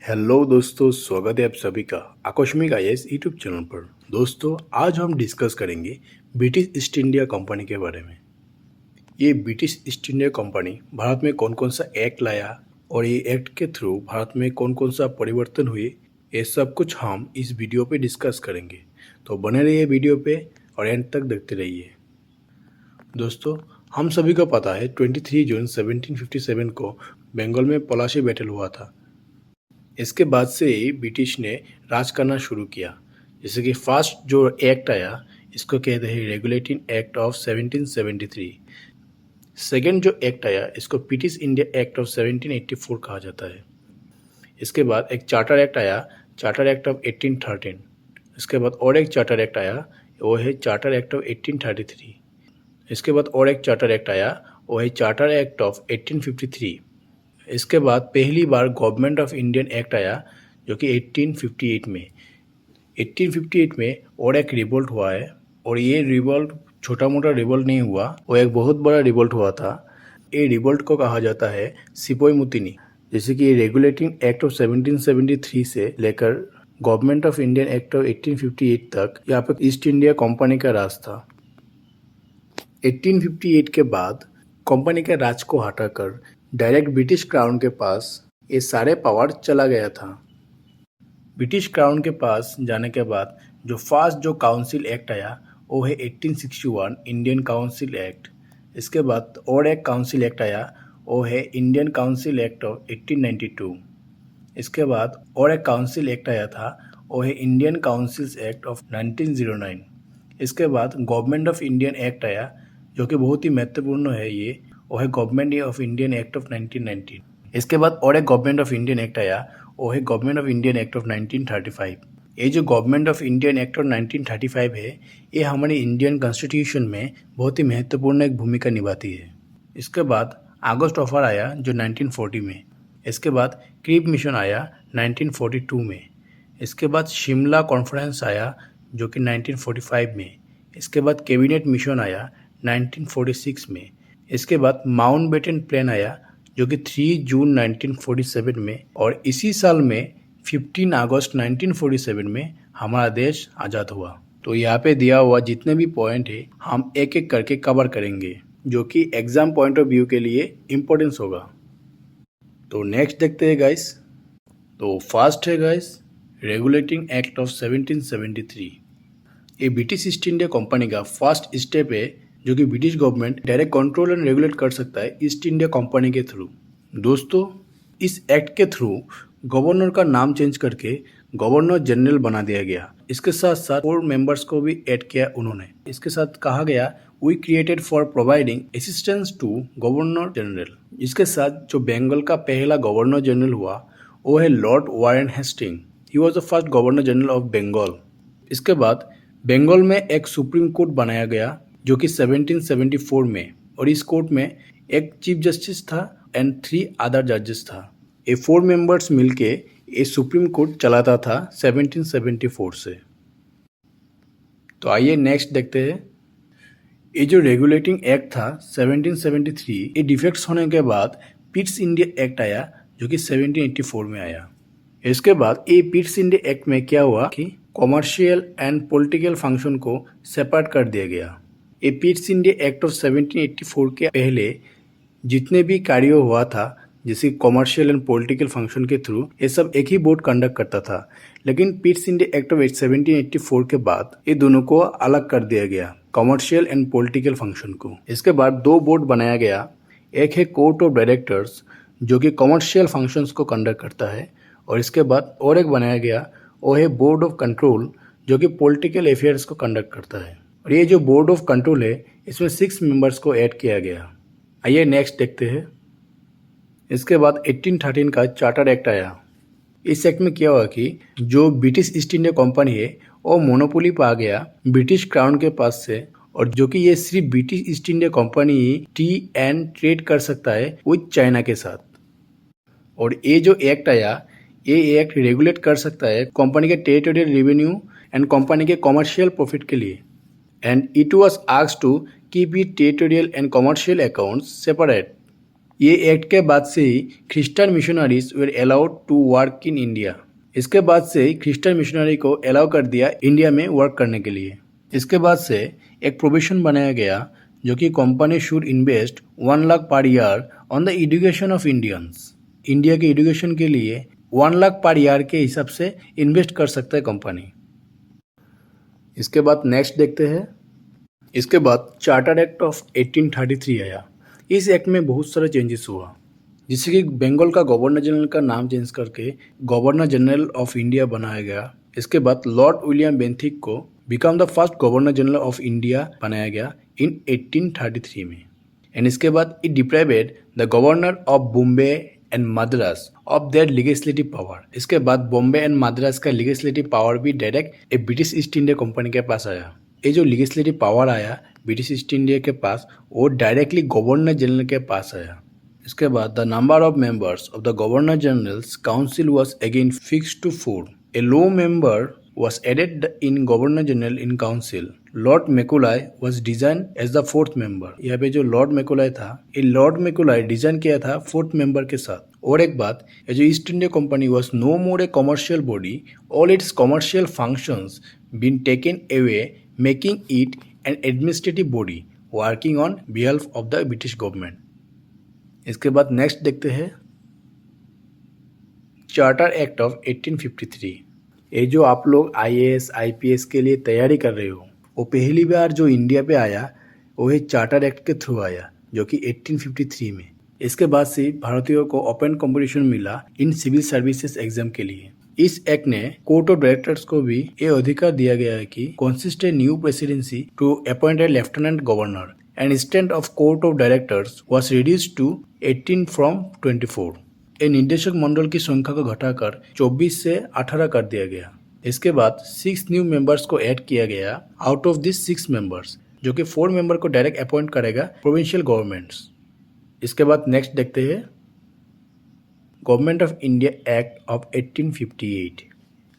Hello दोस्तों, स्वागत है आप सभी का आकस्मिक आईएएस यूट्यूब चैनल पर। दोस्तों, आज हम डिस्कस करेंगे ब्रिटिश ईस्ट इंडिया कंपनी के बारे में। ये British East India company Bharat में कौन कौन सा एक्ट लाया और ये एक्ट के थ्रू भारत में कौन कौन सा परिवर्तन हुए, ये सब कुछ हम इस वीडियो पे डिस्कस करेंगे। तो बने रहिए वीडियो पे और एंड तक देखते रहिए। दोस्तों, हम सभी को पता है 23 जून 1757 को बंगाल में पलाशी बैटल हुआ था। इसके बाद से ही ब्रिटिश ने राज करना शुरू किया। जैसे कि फर्स्ट जो एक्ट आया, इसको कहते हैं रेगुलेटिंग एक्ट ऑफ 1773। सेकेंड जो एक्ट आया, इसको ब्रिटिश इंडिया एक्ट ऑफ 1784 कहा जाता है। इसके बाद एक चार्टर एक्ट आया, चार्टर एक्ट ऑफ 1813। इसके बाद और एक चार्टर एक्ट आया, वो है चार्टर एक्ट ऑफ 1833। इसके बाद और एक चार्टर एक्ट आया, वो है चार्टर एक्ट ऑफ 1853। इसके बाद पहली बार गवर्नमेंट ऑफ इंडियन एक्ट आया, जो कि 1858 में। 1858 में और एक रिवोल्ट हुआ है, और ये रिवोल्ट छोटा मोटा रिवोल्ट नहीं हुआ, वो एक बहुत बड़ा रिवोल्ट हुआ था। ये रिवोल्ट को कहा जाता है सिपोई मुतिनी। जैसे कि रेगुलेटिंग एक्ट ऑफ 1773 से लेकर government of Indian act of 1858 तक यहाँ पर ईस्ट इंडिया कंपनी का राज था। 1858 के बाद कंपनी के राज को हटाकर डायरेक्ट ब्रिटिश क्राउन के पास ये सारे पावर चला गया था। ब्रिटिश क्राउन के पास जाने के बाद जो काउंसिल एक्ट आया, वो है 1861 इंडियन काउंसिल एक्ट। इसके बाद और एक काउंसिल एक्ट आया, वो है इंडियन काउंसिल एक्ट ऑफ 1892। इसके बाद और एक काउंसिल एक्ट आया था, वो है इंडियन काउंसिल्स एक्ट ऑफ 1909। इसके बाद गवर्नमेंट ऑफ इंडियन एक्ट आया, जो कि बहुत ही महत्वपूर्ण है। ये वो है government of Indian act of 1919। इसके बाद और एक गवर्नमेंट ऑफ इंडियन एक्ट आया, वो है government of Indian act of 1935। ये जो government of Indian act of 1935 है, ये हमारे इंडियन कॉन्स्टिट्यूशन में बहुत ही महत्वपूर्ण एक भूमिका निभाती है। इसके बाद अगस्त ऑफर आया जो 1940 में। इसके बाद क्रीप मिशन आया 1942 में। इसके बाद शिमला कॉन्फ्रेंस आया जो कि 1945 में। इसके बाद कैबिनेट मिशन आया 1946 में। इसके बाद माउंटबेटन प्लान आया जो कि 3 जून 1947 में, और इसी साल में 15 अगस्त 1947 में हमारा देश आज़ाद हुआ। तो यहाँ पे दिया हुआ जितने भी पॉइंट है, हम एक एक करके कवर करेंगे, जो कि एग्जाम पॉइंट ऑफ व्यू के लिए इम्पोर्टेंस होगा। तो नेक्स्ट देखते हैं गाइस। तो फर्स्ट है गाइस रेगुलेटिंग एक्ट ऑफ 1773। ये ब्रिटिश ईस्ट इंडिया कंपनी का फर्स्ट स्टेप है, जो कि British government direct control and regulate कर सकता है ईस्ट इंडिया कंपनी के थ्रू। दोस्तों, इस एक्ट के थ्रू गवर्नर का नाम चेंज करके गवर्नर जनरल बना दिया गया। इसके साथ साथ 4 मेंबर्स को भी ऐड किया उन्होंने। इसके साथ कहा गया we created for providing assistance to governor general. इसके साथ जो बंगाल का पहला गवर्नर जनरल हुआ, वो है lord Warren Hasting. He was the first governor general of Bengal. इसके बाद बंगाल में एक सुप्रीम कोर्ट बनाया गया, जो कि 1774 में, और इस कोर्ट में एक चीफ जस्टिस था एंड 3 अदर जजेस था। ये 4 मेंबर्स मिलके ये सुप्रीम कोर्ट चलाता था 1774 से। तो आइए नेक्स्ट देखते हैं। ये जो रेगुलेटिंग एक्ट था 1773, ये डिफेक्ट्स होने के बाद पिट्स इंडिया एक्ट आया, जो कि 1784 में आया। इसके बाद ये पिट्स इंडिया एक्ट में क्या हुआ कि कॉमर्शियल एंड पॉलिटिकल फंक्शन को सेपरेट कर दिया गया। ये पिट्स इंडिया एक्ट ऑफ 1784 के पहले जितने भी कार्य हुआ था, जैसे कॉमर्शियल एंड पॉलिटिकल फंक्शन के थ्रू, ये सब एक ही बोर्ड कंडक्ट करता था। लेकिन पिट्स इंडिया एक्ट ऑफ 1784 के बाद ये दोनों को अलग कर दिया गया, कॉमर्शियल एंड पॉलिटिकल फंक्शन को। इसके बाद 2 बोर्ड बनाया गया। एक है कोर्ट ऑफ डायरेक्टर्स, जो कि कॉमर्शियल फंक्शंस को कंडक्ट करता है, और इसके बाद और एक बनाया गया, वो है बोर्ड ऑफ कंट्रोल, जो कि पॉलिटिकल अफेयर्स को कंडक्ट करता है। और ये जो बोर्ड ऑफ कंट्रोल है, इसमें 6 मेंबर्स को ऐड किया गया। आइए नेक्स्ट देखते हैं। इसके बाद 1813 का चार्टर एक्ट आया। इस एक्ट में क्या हुआ कि जो ब्रिटिश ईस्ट इंडिया कंपनी है, वो मोनोपोली पा गया ब्रिटिश क्राउन के पास से, और जो कि ये सिर्फ British East India company he T and trade कर सकता है विद चाइना के साथ। और ये जो एक्ट आया, ये एक्ट रेगुलेट कर सकता है कंपनी के टेरिटोरियल रेवेन्यू एंड कंपनी के कॉमर्शियल प्रॉफिट के लिए। And it was asked to keep its territorial and commercial accounts separate. ये एक्ट के बाद से ही Christian missionaries were allowed to work in India. इसके बाद से ही क्रिश्चियन मिशनरी को अलाउ कर दिया इंडिया में वर्क करने के लिए। इसके बाद से एक प्रोविजन बनाया गया जो कि company should invest 1 lakh per year on the education of Indians. India के एजुकेशन के लिए 1 लाख पर ईयर के हिसाब से इन्वेस्ट कर सकता है कंपनी। इसके बाद नेक्स्ट देखते हैं। इसके बाद चार्टर एक्ट ऑफ 1833 आया। इस एक्ट में बहुत सारे चेंजेस हुआ, जिससे कि बंगाल का गवर्नर जनरल का नाम चेंज करके गवर्नर जनरल ऑफ इंडिया बनाया गया। इसके बाद लॉर्ड विलियम बेंथिक को become the first governor general of India बनाया गया इन 1833 में। एंड इसके बाद it deprived the governor of Bombay and Madras of their legislative power. इसके बाद बॉम्बे एंड मद्रास का लेजिस्लेटिव पावर भी direct a British East India company के पास आया। ये जो लेजिस्लेटिव पावर आया ब्रिटिश ईस्ट इंडिया के पास, वो डायरेक्टली गवर्नर जनरल के पास आया। इसके बाद the number of members of the governor general's council was again fixed to 4। A law member was added in Governor General in Council. Lord Macaulay was designed as the 4th member. यहाँ पे जो Lord मैकुलाय था, ये Lord मैकुलाय design किया था 4th member के साथ। और एक बात, ये जो east India company was no more a commercial body. All its commercial functions been taken away, making it an administrative body working on behalf of the British government. इसके बाद नेक्स्ट देखते हैं चार्टर एक्ट ऑफ 1853। ये जो आप लोग IAS IPS के लिए तैयारी कर रहे हो, वो पहली बार जो इंडिया पे आया वो है चार्टर एक्ट के थ्रू आया, जो कि 1853 में। इसके बाद से भारतीयों को ओपन कंपटीशन मिला इन सिविल सर्विसेज एग्जाम के लिए। इस एक्ट ने कोर्ट ऑफ डायरेक्टर्स को भी ये अधिकार दिया गया है कि consist a new presidency to appoint a lieutenant governor and stand of court of directors was reduced to 18 from 24। ये निदेशक मंडल की संख्या को घटाकर 24 से 18 कर दिया गया। इसके बाद 6 न्यू मेंबर्स को ऐड किया गया। आउट ऑफ दिस 6 मेंबर्स, जो कि 4 मेंबर को डायरेक्ट अपॉइंट करेगा प्रोविंशियल गवर्नमेंट्स। इसके बाद नेक्स्ट देखते हैं government of India act of 1858।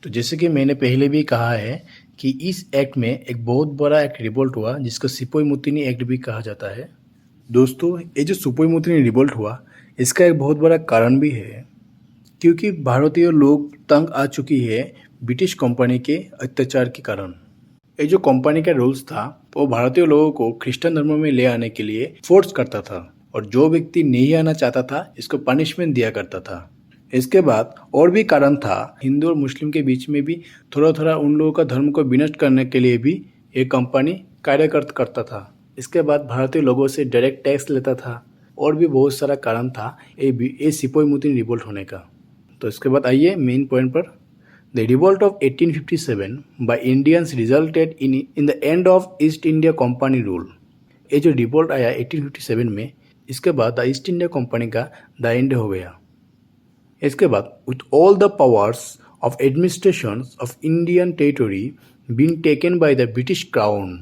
तो जैसे कि मैंने पहले भी कहा है कि इस एक्ट में एक बहुत बड़ा एक रिवोल्ट हुआ, जिसको सिपोई मुतिनी एक्ट भी कहा जाता है। दोस्तों, ये जो सिपोई मुतिनी रिवोल्ट हुआ, इसका एक बहुत बड़ा कारण भी है, क्योंकि भारतीय लोग तंग आ चुकी है ब्रिटिश कंपनी के अत्याचार के कारण। ये जो कंपनी का रूल्स था, वो भारतीय लोगों को क्रिश्चियन धर्म में ले आने के लिए फोर्स करता था, और जो व्यक्ति नहीं आना चाहता था इसको पनिशमेंट दिया करता था। इसके बाद और भी कारण था, हिंदू और मुस्लिम के बीच में भी थोड़ा थोड़ा उन लोगों का धर्म को विनष्ट करने के लिए भी ये कंपनी कार्य करता था। इसके बाद भारतीय लोगों से डायरेक्ट टैक्स लेता था, और भी बहुत सारा कारण था ये सिपोई मुतिनी रिवोल्ट होने का। तो इसके बाद आइए मेन पॉइंट पर। The revolt of 1857 by Indians resulted in the end of east India company rule. ये जो रिवोल्ट आया 1857 में, इसके बाद द ईस्ट इंडिया कंपनी का द एंड हो गया। इसके बाद with all the powers of administration of Indian territory being taken by the British crown.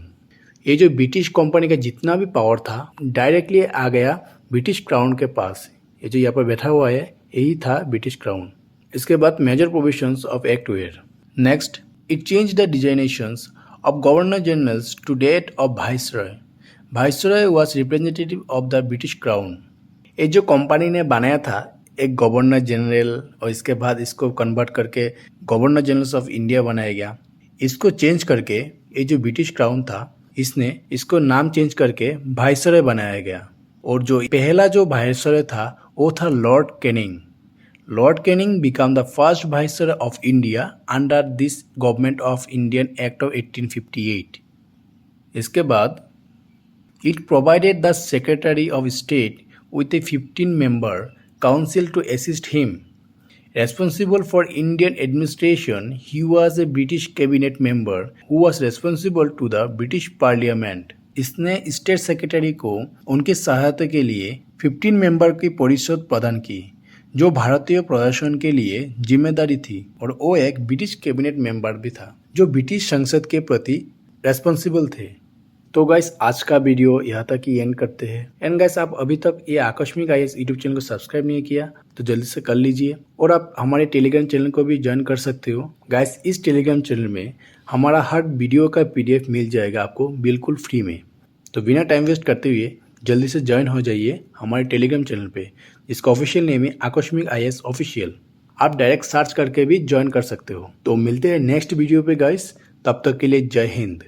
ये जो ब्रिटिश कंपनी का जितना भी पावर था डायरेक्टली आ गया ब्रिटिश क्राउन के पास। ये जो यहाँ पर बैठा हुआ है, यही था ब्रिटिश क्राउन। इसके बाद major provisions of act were. Next, it change the designations of governor generals to date of viceroy. Viceroy was representative of the British crown. ये जो कंपनी ने बनाया था एक गवर्नर जनरल, और इसके बाद इसको कन्वर्ट करके गवर्नर जनरल्स ऑफ इंडिया बनाया गया। इसको चेंज करके ये जो ब्रिटिश क्राउन था, इसने इसको नाम चेंज करके वाइसरॉय बनाया गया। और जो पहला जो वाइसरॉय था वो था Lord Canning. Lord Canning become the first viceroy of India under this government of Indian act of 1858। इसके बाद it provided the secretary of state with a 15-member council to assist him. Responsible for Indian administration, he was a British cabinet member who was responsible to the British Parliament. इसने state secretary को उनकी सहायता के लिए 15 member की परिषद प्रदान की, जो भारतीय प्रशासन के लिए जिम्मेदारी थी, और वो एक ब्रिटिश कैबिनेट मेंबर भी था जो ब्रिटिश संसद के प्रति रेस्पॉन्सिबल थे। तो गाइस, आज का वीडियो यहाँ तक ही एंड करते हैं। एंड गाइस, आप अभी तक ये आकस्मिक IAS यूट्यूब चैनल को सब्सक्राइब नहीं किया तो जल्दी से कर लीजिए, और आप हमारे टेलीग्राम चैनल को भी ज्वाइन कर सकते हो। गाइस, इस टेलीग्राम चैनल में हमारा हर वीडियो का PDF मिल जाएगा आपको बिल्कुल फ्री में। तो बिना टाइम वेस्ट करते हुए जल्दी से ज्वाइन हो जाइए हमारे टेलीग्राम चैनल पे, जिसका ऑफिशियल नेम है आकस्मिक IAS ऑफिशियल। आप डायरेक्ट सर्च करके भी ज्वाइन कर सकते हो। तो मिलते हैं नेक्स्ट वीडियो पे गाइस, तब तक के लिए जय हिंद।